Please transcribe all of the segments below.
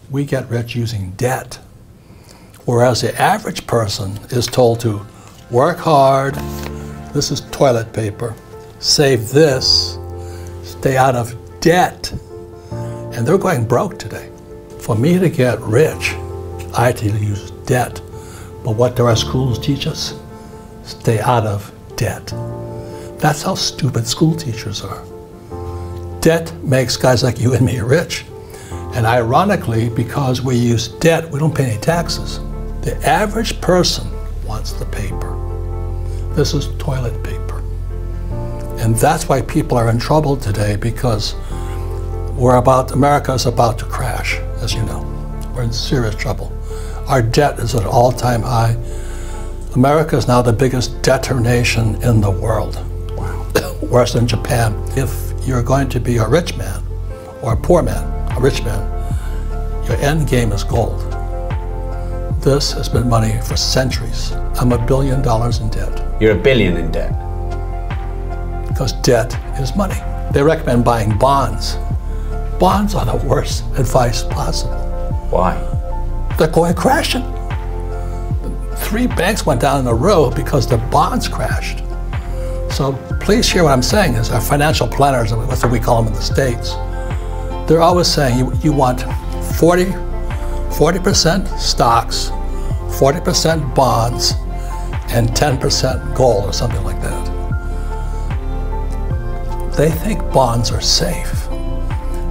We get rich using debt. Whereas the average person is told to work hard, this is toilet paper, save this, stay out of debt. And they're going broke today. For me to get rich, I had to use debt. But what do our schools teach us? Stay out of debt. That's how stupid school teachers are. Debt makes guys like you and me rich. And ironically, because we use debt, we don't pay any taxes. The average person wants the paper. This is toilet paper. And that's why people are in trouble today, because America is about to crash, as you know. We're in serious trouble. Our debt is at an all-time high. America is now the biggest debtor nation in the world. Wow. Worse than Japan. If you're going to be a rich man, or a poor man, a rich man, your end game is gold. This has been money for centuries. I'm $1 billion in debt. You're $1 billion in debt? Because debt is money. They recommend buying bonds. Bonds are the worst advice possible. Why? They're going crashing. 3 banks went down in a row because their bonds crashed. So please hear what I'm saying is our financial planners, that's what we call them in the States, they're always saying you want 40% stocks, 40% bonds, and 10% gold or something like that. They think bonds are safe.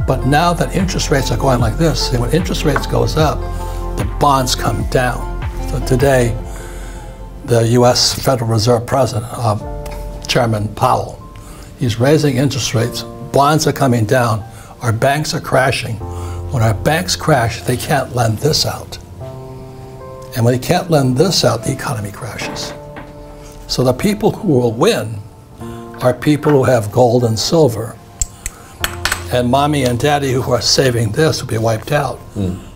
But now that interest rates are going like this, when interest rates goes up, the bonds come down. So today, the US Federal Reserve President, Chairman Powell, he's raising interest rates, bonds are coming down, our banks are crashing. When our banks crash, they can't lend this out. And when they can't lend this out, the economy crashes. So the people who will win are people who have gold and silver. And mommy and daddy who are saving this will be wiped out.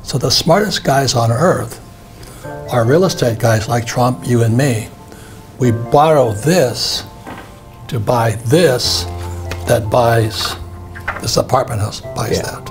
So the smartest guys on earth are real estate guys like Trump, you and me. We borrow this to buy this that buys, this apartment house buys that.